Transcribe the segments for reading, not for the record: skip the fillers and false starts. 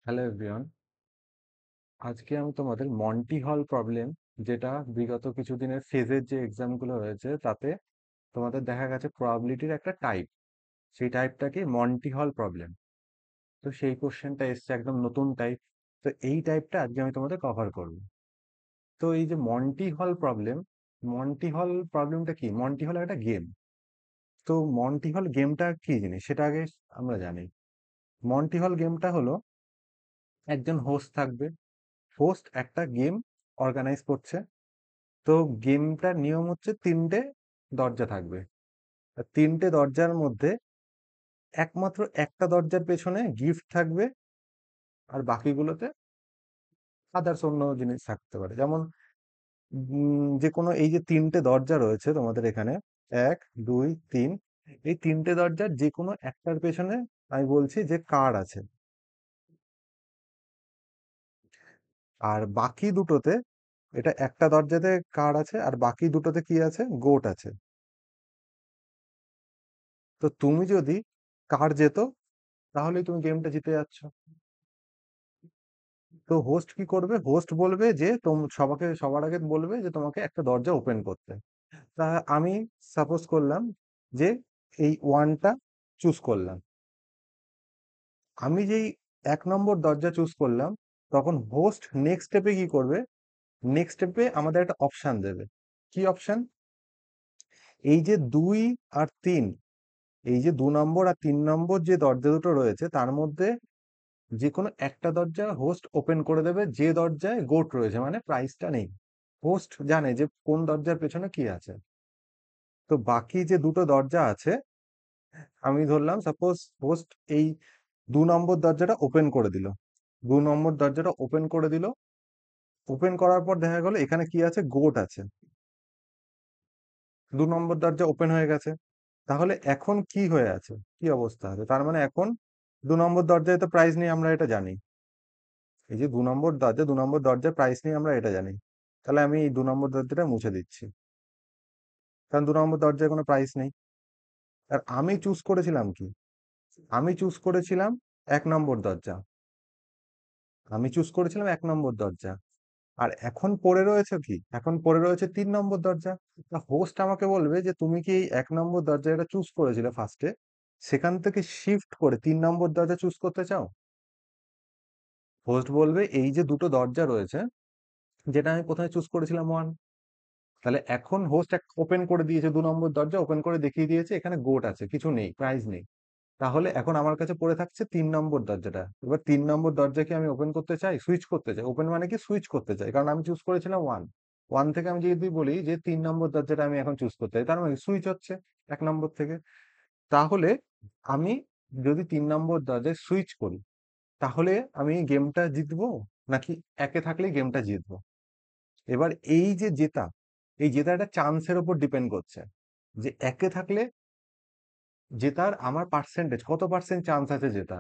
Hello everyone. আজকে আমি তোমাদের মন্টি হল প্রবলেম, যেটা বিগত কিছুদিনের ফেজের যে এক্সামগুলো হয়েছে তাতে তোমাদের দেখা গেছে প্রবাবিলিটির একটা টাইপ, সেই টাইপটাকে মন্টি হল প্রবলেম। তো সেই কোশ্চেনটা এসছে একদম নতুন টাইপ। তো এই টাইপটা আজকে আমি তোমাদের কভার করব। তো এই যে মন্টি হল প্রবলেমটা কি? মন্টি হল একটা গেম। তো মন্টি হল গেমটা কি জিনিস সেটা আগে আমরা জানি। মন্টি হল গেমটা হলো, একজন হোস্ট থাকবে। হোস্ট একটা গেম অর্গানাইজ করছে। তো গেমটার নিয়ম হচ্ছে তিনটে দরজা থাকবে। আর তিনটে দরজার মধ্যে একমাত্র একটা দরজার পেছনে গিফট থাকবে, আর বাকিগুলোতে আদার্স অন্য জিনিস থাকতে পারে। যেমন যে কোনো এই যে তিনটে দরজা রয়েছে তোমাদের এখানে, 1 2 3, এই তিনটে দরজার যে কোনো একটার পেছনে আমি বলছি যে কার আছে। আর বাকি দুটোতে, এটা একটা দরজাতে কার আছে আর বাকি দুটোতে কি আছে? গোট আছে। তো তুমি যদি কার যেত, তাহলেই তুমি গেমটা জিতে যাচ্ছ। তো হোস্ট কি করবে? হোস্ট বলবে যে সবার আগে বলবে যে তোমাকে একটা দরজা ওপেন করতে। তা আমি সাপোজ করলাম যে এই ওয়ানটা চুজ করলাম। আমি যেই 1 নম্বর দরজা চুজ করলাম, তখন হোস্ট নেক্সট স্টেপে কি করবে? নেক্সট স্টেপে আমাদের একটা অপশন দেবে। কি অপশন? এই যে 2 আর 3, এই যে 2 নম্বর আর 3 নম্বর যে দরজা দুটো রয়েছে তার মধ্যে যে কোনো একটা দরজা হোস্ট ওপেন করে দেবে, যে দরজায় গোট রয়েছে, মানে প্রাইসটা নেই। হোস্ট জানে যে কোন দরজার পেছনে কি আছে। তো বাকি যে দুটো দরজা আছে, আমি ধরলাম সাপোজ হোস্ট এই 2 নম্বর দরজাটা ওপেন করে দিল। 2 নম্বর দরজাটা ওপেন করে দিল। ওপেন করার পর দেখা গেল এখানে কি আছে? গোট আছে। 2 নম্বর দরজা ওপেন হয়ে গেছে। তাহলে এখন কি হয়ে আছে? কি অবস্থা আছে? তার মানে এখন 2 নম্বর দরজায় তো প্রাইস নেই, আমরা এটা জানি। এই যে 2 নম্বর দরজার প্রাইস নেই, আমরা এটা জানি। তাহলে আমি এই 2 নম্বর দরজাটা মুছে দিচ্ছি, কারণ 2 নম্বর দরজায় কোনো প্রাইস নেই। আর আমি চুজ করেছিলাম কি? আমি চুজ করেছিলাম 1 নম্বর দরজা। আমি চুজ করেছিলাম 1 নম্বর দরজা। আর এখন পড়ে রয়েছে কি? এখন পড়ে রয়েছে 3 নম্বর দরজা। তা হোস্ট আমাকে বলবে যে তুমি কি এই 1 নম্বর দরজা এটা চুজ করেছিলে ফার্স্টে, সেখান থেকে শিফট করে 3 নম্বর দরজা চুজ করতে চাও? হোস্ট বলবে এই যে দুটো দরজা রয়েছে, যেটা আমি প্রথমে চুজ করেছিলাম 1, তাহলে এখন হোস্ট ওপেন করে দিয়েছে 2 নম্বর দরজা, ওপেন করে দেখিয়ে দিয়েছে এখানে গোট আছে, কিছু নেই, প্রাইস নেই। তাহলে এখন আমার কাছে পড়ে থাকছে 3 নম্বর দরজাটা। এবার 3 নম্বর দরজাকে আমি ওপেন করতে চাই, সুইচ করতে চাই। ওপেন মানে কি? সুইচ করতে চাই, কারণ আমি চুজ করেছিলাম 1। 1 থেকে আমি যদি বলি যে 3 নম্বর দরজাটা আমি এখন চুজ করতে চাই, তার মানে সুইচ হচ্ছে 1 নম্বর থেকে। তাহলে আমি যদি 3 নম্বর দরজায় সুইচ করি, তাহলে আমি গেমটা জিতবো, নাকি একে থাকলেই গেমটা জিতবো? এবার এই যে জেতা, এই জেতাটা চান্সের উপর ডিপেন্ড করছে, যে একে থাকলে জেতার আমার পার্সেন্টেজ কত পার্সেন্ট চান্স আছে জেতা।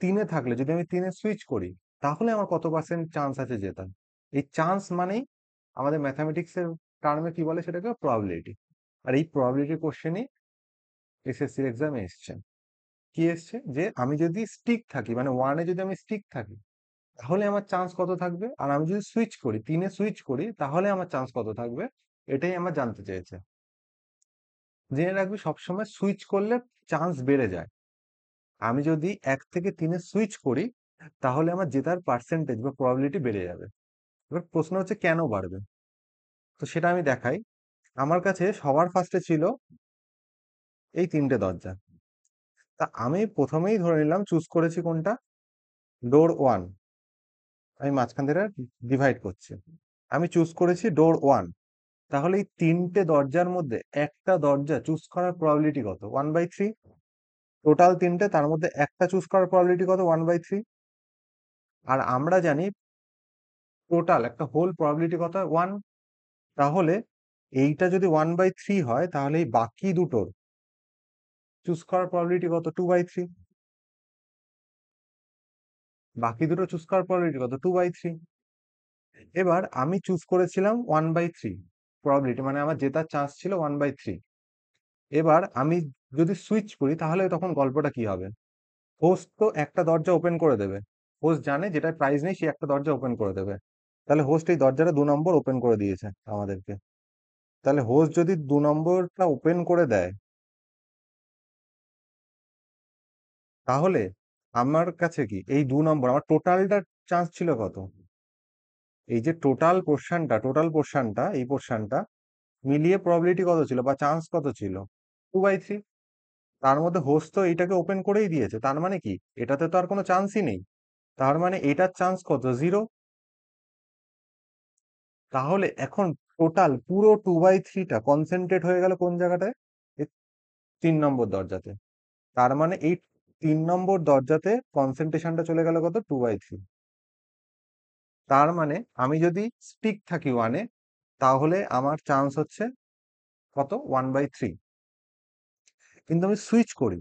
3-এ থাকলে যদি আমি 3-এ সুইচ করি, তাহলে আমার কত পার্সেন্ট চান্স আছে জেতার। এই চান্স মানেই আমাদের ম্যাথামেটিক্স এর টার্মে কি বলে? সেটাকে প্রবাবিলিটি। আর এই প্রবাবিলিটি কোশ্চেনই এসএসসির এক্সামে এসছে। কি এসছে? যে আমি যদি স্টিক থাকি, মানে 1-এ যদি আমি স্টিক থাকি, তাহলে আমার চান্স কত থাকবে, আর আমি যদি সুইচ করি, 3-এ সুইচ করি, তাহলে আমার চান্স কত থাকবে। এটাই আমার জানতে চেয়েছে। জেনে রাখবি, সবসময় সুইচ করলে চান্স বেড়ে যায়। আমি যদি 1 থেকে 3-এ সুইচ করি, তাহলে আমার জেতার পার্সেন্টেজ বা প্রবাবিলিটি বেড়ে যাবে। এবার প্রশ্ন হচ্ছে কেন বাড়বে? তো সেটা আমি দেখাই। আমার কাছে সবার ফার্স্টে ছিল এই তিনটে দরজা। তা আমি প্রথমেই ধরে নিলাম চুজ করেছি কোনটা? ডোর 1। আমি মাঝখান থেকে ডিভাইড করছি। আমি চুজ করেছি ডোর 1। তাহলে এই তিনটে দরজার মধ্যে একটা দরজা চুজ করার প্রবাবিলিটি কত? 1/3। টোটাল তিনটে, তার মধ্যে একটা চুজ করার প্রবাবিলিটি কত? 1/3। আর আমরা জানি টোটাল একটা হোল প্রবাবিলিটি কত? 1। তাহলে এইটা যদি 1/3 হয়, তাহলে এই বাকি দুটোর চুজ করার প্রবাবিলিটি কত? 2/3। বাকি দুটো চুজ করার প্রবাবিলিটি কত? 2/3। এবার আমি চুজ করেছিলাম 1/3 প্রবাবিলিটি, মানে আমার জেতার চান্স ছিল 1/3। এবার আমি যদি সুইচ করি, তাহলে তখন গল্পটা কি হবে? হোস্ট তো একটা দরজা ওপেন করে দেবে। হোস্ট জানে যেটায় প্রাইস নেই সে একটা দরজা ওপেন করে দেবে। তাহলে হোস্ট এই দরজাটা ২ নম্বর ওপেন করে দিয়েছে আমাদেরকে। তাহলে হোস্ট যদি ২ নম্বরটা ওপেন করে দেয়, তাহলে আমার কাছে কি এই ২ নম্বর আমার টোটালটার চান্স ছিল কত? এই যে টোটাল পোরশনটা এই পোরশনটা মিলিয়ে প্রবাবিলিটি কত ছিল বা চান্স কত ছিল? 2/3। তার মধ্যে হোস্ট তো এইটাকে ওপেন করেই দিয়েছে। তার মানে কি? এটাতে তো আর কোনো চান্সই নেই। তার মানে এটার চান্স কত? 0। তাহলে এখন টোটাল পুরো 2/3 টা কনসেনট্রেট হয়ে গেল কোন জায়গাটায়? এই ৩ নম্বর দরজাতে। তার মানে এই ৩ নম্বর দরজাতে কনসেনট্রেশনটা চলে গেল কত? 2/3। তার মানে আমি যদি স্টিক থাকি 1 এ, তাহলে আমার চান্স হচ্ছে কত? 1/3। কিন্তু আমি সুইচ করি।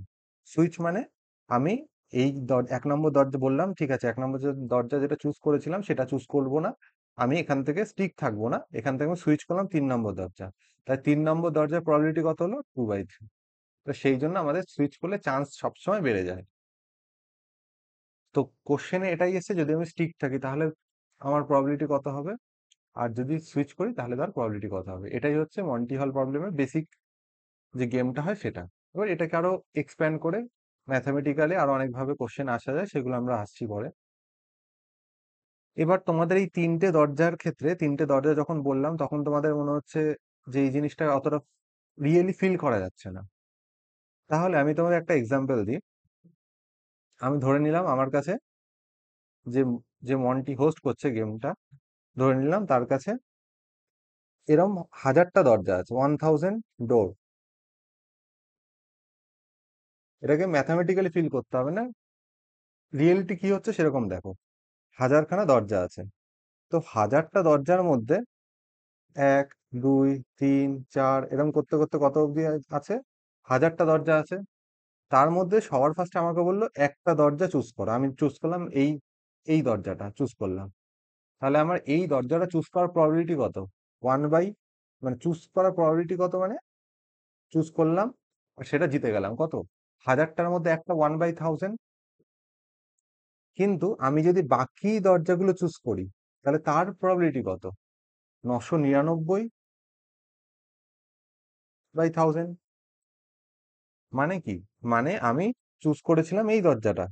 সুইচ মানে আমি এই ১ নম্বর দরজা বললাম, ঠিক আছে, ১ নম্বর দরজা যেটা চুজ করেছিলাম সেটা চুজ করব না। আমি এখান থেকে স্টিক থাকবো না। এখান থেকে আমি সুইচ করলাম ৩ নম্বর দরজা। তাই ৩ নম্বর দরজার প্রবাবিলিটি কত হলো? 2/3। তো সেই জন্য আমাদের সুইচ করলে চান্স সবসময় বেড়ে যায়। তো কোশ্চেনে এটাই এসেছে, যদি আমি স্টিক থাকি তাহলে আমার প্রবাবিলিটি কত হবে? আর যদি সুইচ করি তাহলে তার প্রবাবিলিটি কত হবে? এটাই হচ্ছে মন্টি হল প্রবলেমের বেসিক যে গেমটা হয় সেটা। এবার এটাকে আরো এক্সপ্যান্ড করে ম্যাথমেটিক্যালি আরো অনেকভাবে কোশ্চেন আসা যায়, সেগুলো আমরা আসছি পরে। এবার তোমাদের এই ৩ টে দরজার ক্ষেত্রে ৩ টে দরজা যখন বললাম তখন তোমাদের মনে হচ্ছে যে এই জিনিসটা অতটা রিয়েলি ফিল করা যাচ্ছে না। তাহলে আমি তোমাদের একটা এক্সাম্পল দিই। আমি ধরে নিলাম আমার কাছে যে যে মন্টি হোস্ট করছে গেমটা, ধরে নিলাম তার কাছে এরম ১০০০টা দরজা আছে, 1000 ডোর। এটাকে ম্যাথমেটিক্যালি ফিল করতে হবে না, রিয়েলিটি কি হচ্ছে সেরকম দেখো। ১০০০খানা দরজা আছে। তো ১০০০টা দরজার মধ্যে ১, ২, ৩, ৪ এরকম করতে করতে কত অবধি আছে? ১০০০টা দরজা আছে। তার মধ্যে সবার ফার্স্টে আমাকে বলল একটা দরজা চুজ করো। আমি চুজ করলাম এই দরজাটা চুজ করলাম। তাহলে আমার এই দরজাটা চুজ করার প্রবাবিলিটি কত? 1 বাই, মানে চুজ করার প্রবাবিলিটি কত, মানে চুজ করলাম আর সেটা জিতে গেলাম কত? ১০০০টার মধ্যে একটা 1/1000। কিন্তু আমি যদি বাকি দরজাগুলো চুজ করি তাহলে তার প্রবাবিলিটি কত? ৯৯৯/1000। মানে কি? মানে আমি চুজ করেছিলাম এই দরজাটা।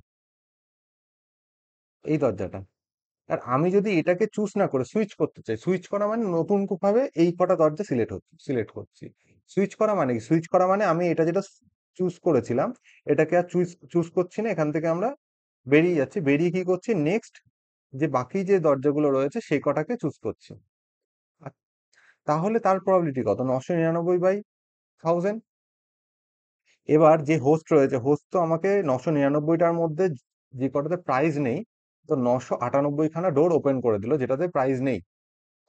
আর আমি যদি এটাকে চুজ না করে সুইচ করতে চাই, সুইচ করা মানে নতুন ভাবে এই কটা দরজা সিলেক্ট করছি। সুইচ করা মানে কি? সুইচ করা মানে আমি এটা যেটা চুজ করেছিলাম এটাকে আর চুজ চুজ করছি না, এখান থেকে আমরা বেরিয়ে যাচ্ছি। বেরিয়ে কি করছি? নেক্সট যে বাকি যে দরজাগুলো রয়েছে সেই কটাকে চুজ করছি। আর তাহলে তার প্রবাবিলিটি কত? ৯৯৯/1000। এবার যে হোস্ট রয়েছে, হোস্ট তো আমাকে ৯৯৯টার মধ্যে যে কটাতে প্রাইজ নেই, তো ৯৯৮খানা ডোর ওপেন করে দিল যেটাতে প্রাইজ নেই,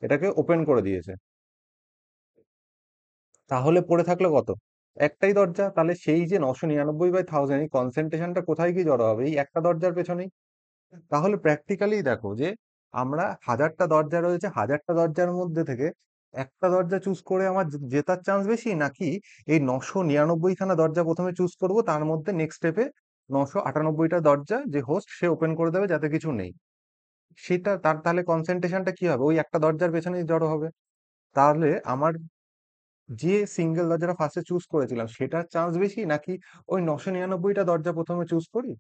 এটাকে ওপেন করে দিয়েছে। তাহলে পড়ে থাকলো কত? একটাই দরজা। তাহলে সেই যে ৯৯৯/1000 এই কনসেন্ট্রেশনটা কোথায় গিয়ে জড়ো হবে? এই একটা দরজার পেছনেই। তাহলে প্র্যাকটিক্যালি দেখো যে আমরা ১০০০টা দরজা রয়েছে, ১০০০টা দরজার মধ্যে থেকে একটা দরজা চুজ করে আমার জেতার চান্স বেশি, নাকি এই ৯৯৯খানা দরজা প্রথমে চুজ করব, তার মধ্যে নেক্সট স্টেপে ৯৯৮টা দরজা যে হোস্ট সে ওপেন করে দেবে যাতে কিছু নেই, সেটা তাহলে কনসেন্ট্রেশনটা কি হবে? ওই একটা দরজার পেছনেই জড়ো হবে। তাহলে আমার যে সিঙ্গেল দরজাটা ফার্স্টে চুজ করেছিলাম সেটার চান্স বেশি, নাকি ওই ৯৯৯টা দরজা প্রথমে চুজ করি?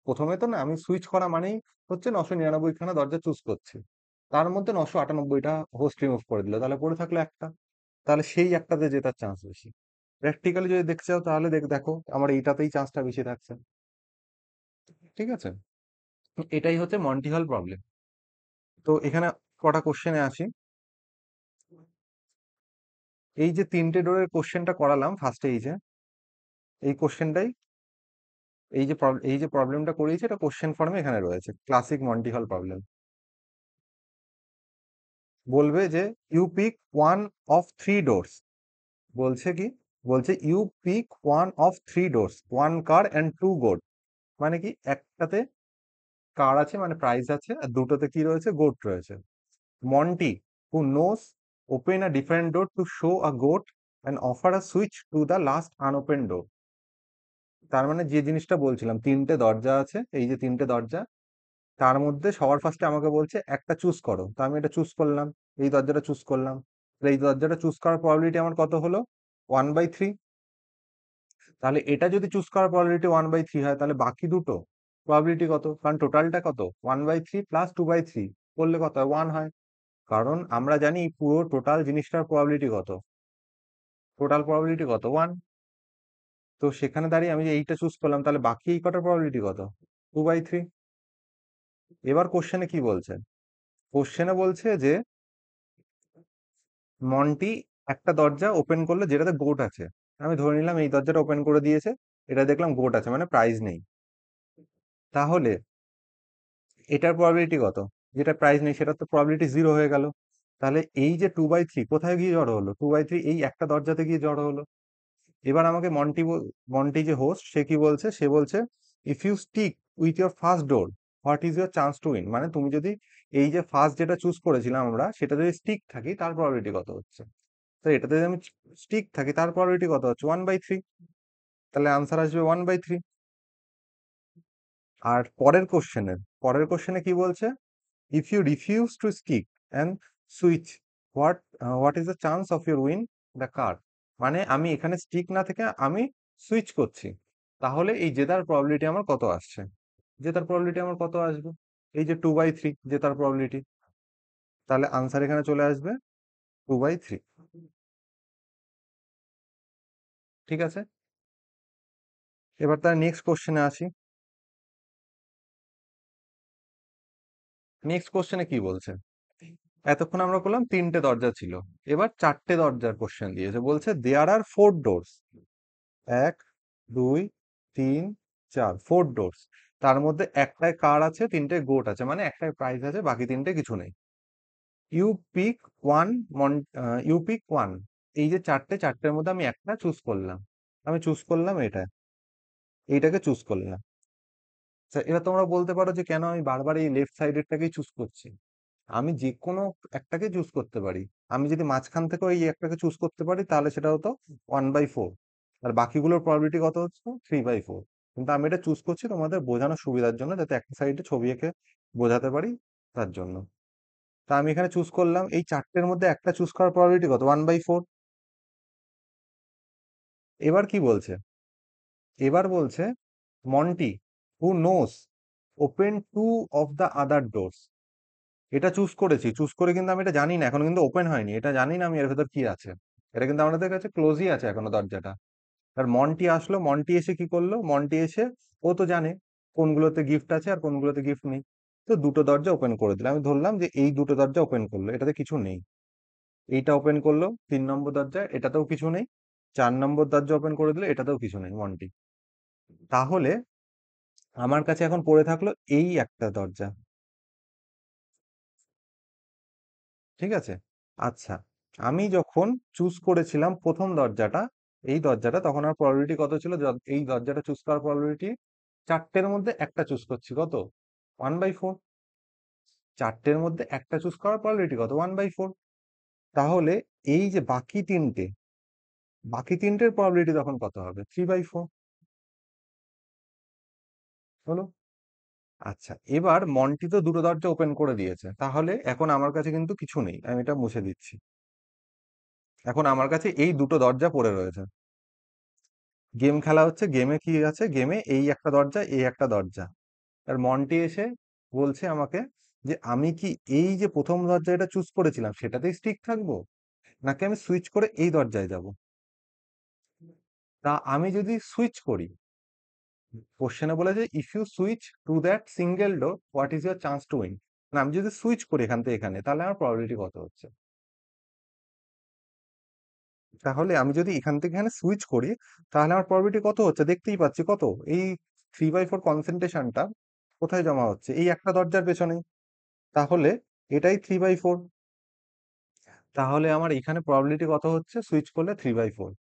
প্রথমে তো না, আমি সুইচ করা মানেই হচ্ছে ৯৯৯খানা দরজা চুজ করছি। তার মধ্যে ৯৯৮টা হোস্ট রিমুভ করে দিল। তাহলে পড়ে থাকলো একটা। তাহলে সেই একটাতে জেতার চান্স বেশি। প্র্যাকটিক্যালি যদি দেখতে চাও তাহলে দেখো আমার এইটাতেই চান্সটা বেশি থাকছে। ঠিক আছে? এটাই হচ্ছে মন্টি হল প্রবলেম। তো এখানে কটা কোশ্চেনে আসি। এই যে ৩টে ডোরের কোশ্চেনটা করালাম ফার্স্টে, এই কোশ্চেনটাই এই যে প্রবলেমটা করিয়েছি এটা কোশ্চেন ফর্মে এখানে রয়েছে, ক্লাসিক মন্টি হল প্রবলেম। বলবে যে you pick one of three doors. বলছে কি? বলছে you pick one of three doors, one car and two goat. মানে কি? একটাতে কার আছে মানে প্রাইস আছে, আর দুটোতে কি রয়েছে? গোট রয়েছে। Monty who knows open a different door to show a goat and offer a switch to the last unopen door. তার মানে যে জিনিসটা বলছিলাম, ৩টে দরজা আছে, এই যে ৩টে দরজা, তার মধ্যে সবার ফার্স্টে আমাকে বলছে একটা চুজ করো, তো আমি এটা চুজ করলাম, এই দরজাটা চুজ করলাম। তো এই দরজাটা চুজ করার প্রবাবিলিটি আমার কত হলো? 1/3। তাহলে এটা যদি চুজ করার প্রবাবিলিটি 1/3 হয়, তাহলে বাকি দুটো প্রবাবিলিটি কত? কারণ টোটালটা কত? 1/3 প্লাস 2/3 করলে কত হয়? 1 হয়। কারণ আমরা জানি পুরো টোটাল জিনিসটার প্রবাবিলিটি কত? টোটাল প্রবাবিলিটি কত? 1। তো সেখানে দাঁড়িয়ে আমি যে এইটা চুজ করলাম, তাহলে বাকি এই কটার প্রবাবিলিটি কত? 2/3। এবার কোশ্চেনে কি বলছে? কোশ্চেনে বলছে যে মন্টি একটা দরজা ওপেন করলো যেটাতে গোট আছে। আমি ধরে নিলাম এই দরজাটা ওপেন করে দিয়েছে, এটা দেখলাম গোট আছে, মানে প্রাইস নেই। তাহলে এটার প্রবাবিলিটি কত? যেটা প্রাইস নেই সেটার তো প্রবাবিলিটি 0 হয়ে গেল। তাহলে এই যে 2/3 কোথায় গিয়ে জড়ো হলো? 2/3 এই একটা দরজাতে গিয়ে জড়ো হলো। এবার আমাকে মন্টি যে হোস্ট, সে কি বলছে? সে বলছে if you stick with your first door, what is your chance to win? মানে তুমি যদি এই যে ফার্স্ট যেটা চুজ করেছিলাম আমরা, সেটা যদি স্টিক থাকি, তার প্রবাবিলিটি কত হচ্ছে? তো এটাতে যদি আমি স্টিক থাকি, তার প্রবাবিলিটি কত হচ্ছে? 1/3। তাহলে আনসার আসবে 1/3। আর পরের কোশ্চেনে কি বলছে? If you refuse to stick and switch, what is the chance of your win the card? মানে আমি এখানে স্টিক না থেকে আমি সুইচ করছি, তাহলে এই জেতার প্রবাবিলিটি আমার কত আসছে? জেতার প্রবাবিলিটি আমার কত আসবে? এই যে 2/3 জেতার প্রবাবিলিটি। তাহলে আনসার এখানে চলে আসবে 2/3। ঠিক আছে, এবার তার নেক্সট কোশ্চেনে আসি। নেক্সট কোশ্চেনে কি বলছে? এতক্ষণ আমরা করলাম তিনটে দরজা ছিল, এবার চারটে দরজার কোশ্চেন দিয়েছে। বলছে দেয়ার আর 4 ডোরস, 1 2 3 4, 4 ডোরস। তার মধ্যে একটায় কার আছে, তিনটে গোট আছে, মানে একটাই প্রাইস আছে, বাকি তিনটে কিছু নেই। You pick one, you pick one. এই যে চারটের মধ্যে আমি একটা চুজ করলাম, আমি চুজ করলাম এইটাকে চুজ করলাম। আচ্ছা, এবার তোমরা বলতে পারো যে কেন আমি বারবার এই লেফট সাইডেরটাকেই চুজ করছি? আমি যে কোনো একটাকে চুজ করতে পারি। আমি যদি মাঝখান থেকেও এই একটাকে চুজ করতে পারি, তাহলে সেটা হতো 1/4। আর বাকিগুলোর প্রবাবিলিটি কত হচ্ছে? 3/4। কিন্তু আমি এটা চুজ করছি তোমাদের বোঝানোর সুবিধার জন্য, যাতে একটা সাইডে ছবি এঁকে বোঝাতে পারি, তার জন্য। তা আমি এখানে চুজ করলাম, এই চারটের মধ্যে একটা চুজ করার প্রবাবিলিটি কত? 1/4। এবার কি বলছে? এবার বলছে Monty who knows open 2 of the other doors. এটা চুজ করেছি, চুজ করে কিন্তু আমি এটা জানি না, এখনো কিন্তু ওপেন হয়নি, এটা জানি না আমি এর ভেতর কি আছে। এটা কিন্তু আমাদের কাছে ক্লোজই আছে এখনো দরজাটা। আর মন্টি আসলো, মন্টি এসে কি করলো? মন্টি এসে, ও তো জানে কোনগুলোতে গিফট আছে আর কোনগুলোতে গিফট নেই। তো দুটো দরজা ওপেন করে দিল, আমি ধরলাম যে এই দুটো দরজা ওপেন করলো, এটাতে কিছু নেই। এইটা ওপেন করলো 3 নম্বর দরজা, এটাতেও কিছু নেই। 4 নম্বর দরজা ওপেন করে দিলে, এটাতেও কিছু নেই মন্টি। তাহলে আমার কাছে এখন পড়ে থাকলো এই একটা দরজা। ঠিক আছে, আচ্ছা, আমি যখন চুজ করেছিলাম প্রথম দরজাটা, এই দরজাটা, তখন আমার প্রবাবিলিটি কত ছিল? এই দরজাটা চুজ করার প্রবাবিলিটি, চারটের মধ্যে একটা চুজ করছি, কত? 1/4। চারটের মধ্যে একটা চুজ করার প্রবাবিলিটি কত? 1/4। তাহলে এই যে বাকি তিনটের প্রবাবিলিটি তখন কত হবে? 3/4। হলো? আচ্ছা, এবার মন্টি তো দুটো দরজা ওপেন করে দিয়েছে, তাহলে এখন আমার কাছে কিন্তু কিছু নেই, আমি এটা মুছে দিচ্ছি। এখন আমার কাছে এই দুটো দরজা পড়ে রয়েছে। গেম খেলা হচ্ছে, গেমে কি আছে? গেমে এই একটা দরজা, এই একটা দরজা। আর মন্টি এসে বলছে আমাকে যে আমি কি এই যে প্রথম দরজা এটা চুজ করেছিলাম সেটাতেই স্টিক থাকবো, নাকি আমি সুইচ করে এই দরজায় যাব? তা আমি যদি সুইচ করি, কোশ্চেনে বলেছে if you switch to that single door, what is your chance to win? না, আমি যদি সুইচ করি এখান থেকে এখানে, তাহলে আমার প্রবাবিলিটি কত হচ্ছে? তাহলে আমি যদি এখান থেকে এখানে সুইচ করি, তাহলে আমার প্রবাবিলিটি কত হচ্ছে? দেখতেই পাচ্ছি কত। এই 3/4 কনসেন্ট্রেশনটা কোথায় জমা হচ্ছে? এই একটা দরজার পেছনে। তাহলে এটাই 3/4। তাহলে আমার এখানে প্রবাবিলিটি কত হচ্ছে সুইচ করলে? 3/4।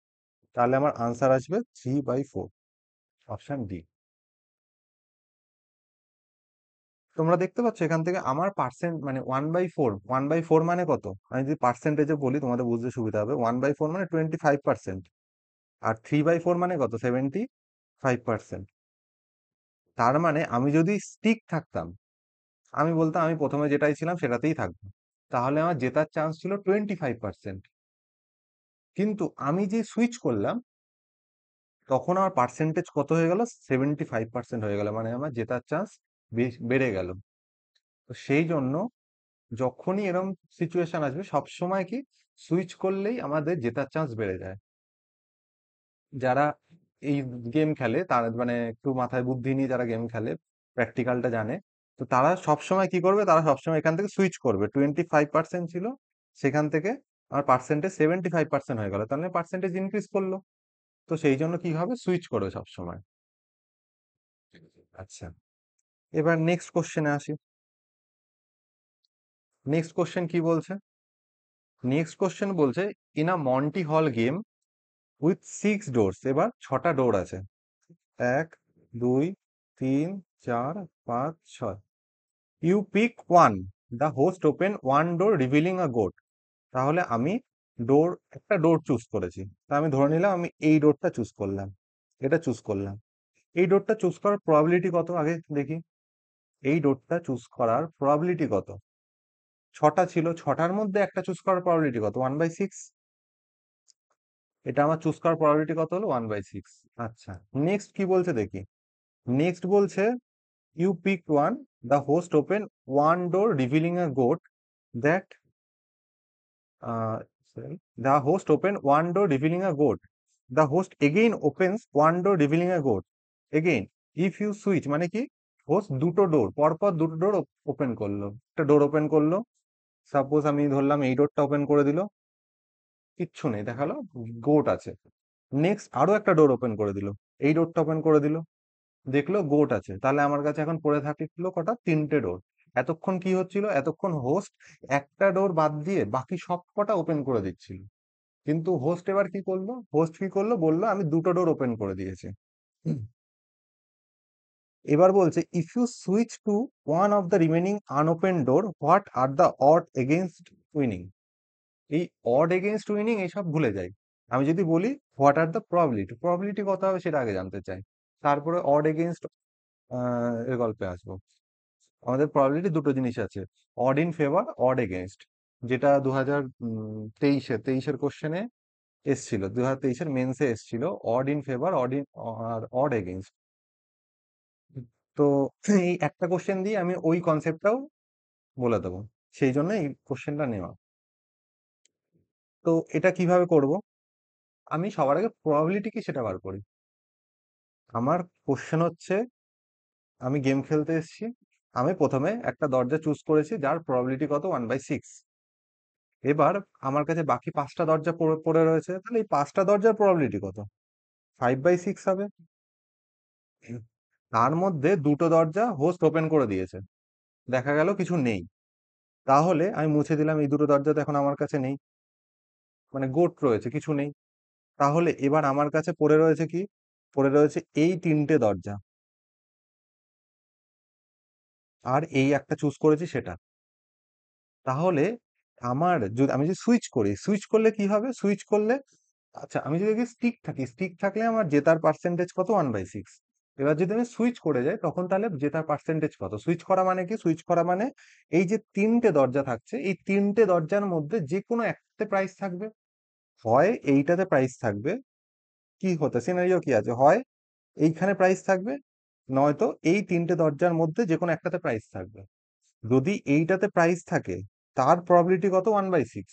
তাহলে আমার আনসার আসবে 3/4, অপশন ডি। তোমরা দেখতে পাচ্ছ এখান থেকে আমার পার্সেন্ট মানে 1/4, 1/4 মানে কত? আমি যদি পার্সেন্টেজে বলি তোমাদের বুঝতে সুবিধা হবে। 1/4 মানে 25%। আর 3/4 মানে কত? 75%। তার মানে আমি যদি স্টিক থাকতাম, আমি বলতাম আমি প্রথমে যেটাই ছিলাম সেটাতেই থাকবো, তাহলে আমার জেতার চান্স ছিল 25%। কিন্তু আমি যে সুইচ করলাম তখন আমার পার্সেন্টেজ কত হয়ে গেল, 75% হয়ে গেল, মানে আমার জেতার চান্স বেড়ে গেল। তো সেই জন্য যখনই এরকম সিচুয়েশন আসবে সবসময় কি সুইচ করলেই আমাদের জেতার চান্স বেড়ে যায়। যারা এই গেম খেলে তারা মানে একটু মাথায় বুদ্ধি নিয়ে যারা গেম খেলে, প্র্যাকটিক্যালটা জানে, তো তারা সবসময় কি করবে, তারা সবসময় এখান থেকে সুইচ করবে। 25% ছিল, সেখান থেকে আমার পার্সেন্টেজ 75% হয়ে গেল, তাহলে পার্সেন্টেজ ইনক্রিজ করলো। তো সেই জন্য কি হবে, সুইচ করবে সবসময়। আচ্ছা, এবার নেক্সট কোশ্চেনে আসি। নেক্সট কোশ্চেন কি বলছে? নেক্সট কোশ্চেন বলছে, ইন আ মন্টি হল গেম উইথ 6 ডোরস, এবার 6টা ডোর আছে, 1 2 3 4 5 6, you pick one, the host open one door revealing a goat. তাহলে আমি একটা ডোর চুজ করেছি, তা আমি ধরে নিলাম আমি এই ডোরটা চুজ করলাম, এটা চুজ করলাম। এই ডোরটা চুজ করার প্রবাবিলিটি কত আগে দেখি। এই ডোরটা চুজ করার প্রবাবিলিটি কত? 6টা ছিল, 6টার মধ্যে একটা চুজ করার প্রবাবিলিটি কত, 1/6। এটা আমার চুজ করার প্রবাবিলিটি কত হলো, 1/6। আচ্ছা, নেক্সট কি বলছে দেখি। নেক্সট বলছে, you pick one, the host open one door revealing a goat that, the host open one door revealing a goat. The host again opens one door revealing a goat. Again, if you switch মানে কি, host দুটো ডোর পরপর দুটো door open করলো, একটা door open করলো, suppose আমি ধরলাম এই ডোরটা ওপেন করে দিল, কিচ্ছু নেই, দেখালো গোট আছে। নেক্সট আরো একটা ডোর ওপেন করে দিল, এই ডোরটা ওপেন করে দিল, দেখলো গোট আছে, তাহলে আমার কাছে এখন পড়ে থাকলো কটা, 3টে ডোর। এতক্ষণ কি হচ্ছিল, এতক্ষণ হোস্ট একটা ডোর বাদ দিয়ে বাকি সব কটা ওপেন করে দিচ্ছিল। কিন্তু হোস্ট এবার কি করলো, হোস্ট কি করলো, বললো আমি দুটো ডোর ওপেন করে দিয়েছি। হুম। এবার বলছে, if you switch to one of the remaining unopen door, what are the odd against winning. এই অড এগেইনস্ট উইনিং এইসব ভুলে যাই, আমি যদি বলি what are the probability, probability কত হবে সেটা আগে জানতে চাই, তারপরে অড এগেইনস্ট এর গল্পে আসবো। আমাদের প্রবাবিলিটি দুটো জিনিস আছে, odd in favour, odd against, যেটা 2023-এর কোশ্চেনে এসছিল, 2023-এর মেন্সে এসছিল, odd in favour, odd in আর অড এগেইনস্ট। তো এই একটা কোশ্চেন দিয়ে আমি ওই কনসেপ্টটাও বলে দেবো, সেই জন্য এই কোশ্চেনটা নেওয়া। তো এটা কিভাবে করব, আমি সবার আগে প্রবাবিলিটি কি সেটা বার করি। আমার কোশ্চেন হচ্ছে, আমি গেম খেলতে এসেছি, আমি প্রথমে একটা দরজা চুজ করেছি যার প্রবাবিলিটি কত, 1/6। এবার আমার কাছে বাকি 5টা দরজা পড়ে পড়ে রয়েছে, তাহলে এই 5টা দরজার প্রবাবিলিটি কত, 5/6 হবে। তার মধ্যে দুটো দরজা হোস্ট ওপেন করে দিয়েছে, দেখা গেল কিছু নেই, তাহলে আমি মুছে দিলাম, এই দুটো দরজা তো এখন আমার কাছে নেই, মানে গোট রয়েছে, কিছু নেই। তাহলে এবার আমার কাছে পড়ে রয়েছে কি, পড়ে রয়েছে এই 3টে দরজা, আর এই একটা চুজ করেছি সেটা। তাহলে আমার যদি আমি যদি সুইচ করি, সুইচ করলে কি হবে, সুইচ করলে, আচ্ছা আমি যদি স্টিক থাকি, স্টিক থাকলে আমার জেতার পার্সেন্টেজ কত, 1/6। এবার যদি আমি সুইচ করে যাই তখন তাহলে জেতার পার্সেন্টেজ কত। সুইচ করা মানে কি, সুইচ করা মানে এই যে 3টে দরজা থাকছে, এই 3টে দরজার মধ্যে যে কোনো একটাতে প্রাইস থাকবে, হয় এইটাতে প্রাইস থাকবে, কি হতে সিনারিও কি আছে, হয় এইখানে প্রাইস থাকবে, নয়তো এই 3টে দরজার মধ্যে যে কোনো একটাতে প্রাইস থাকবে। যদি এইটাতে প্রাইস থাকে, তার প্রবাবিলিটি কত, 1/6।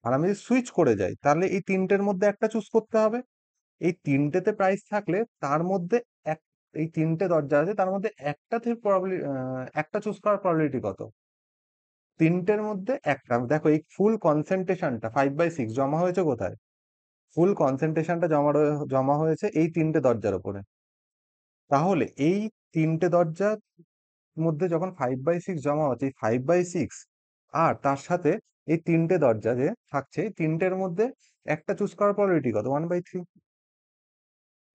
আর আমি যদি সুইচ করে যাই তাহলে এই 3টের মধ্যে একটা চুজ করতে হবে, এই 3টেতে প্রাইস থাকলে তার মধ্যে এক, এই 3টে দরজা আছে তার মধ্যে একটাতে প্রবাবিলিটি, একটা চুজ করার প্রবাবিলিটি কত, 3টের মধ্যে একটা। দেখো এই ফুল কনসেন্ট্রেশনটা 5/6 জমা হয়েছে কোথায়, ফুল কনসেন্ট্রেশনটা জমা হয়েছে এই 3টে দরজার উপরে। তাহলে এই 3টে দরজার মধ্যে যখন 5/6 জমা হচ্ছে, এই 5/6 আর তার সাথে এই 3টে দরজা যে থাকছে, এই 3টের মধ্যে একটা চুজ করার প্রবাবিলিটি কত, 1/3।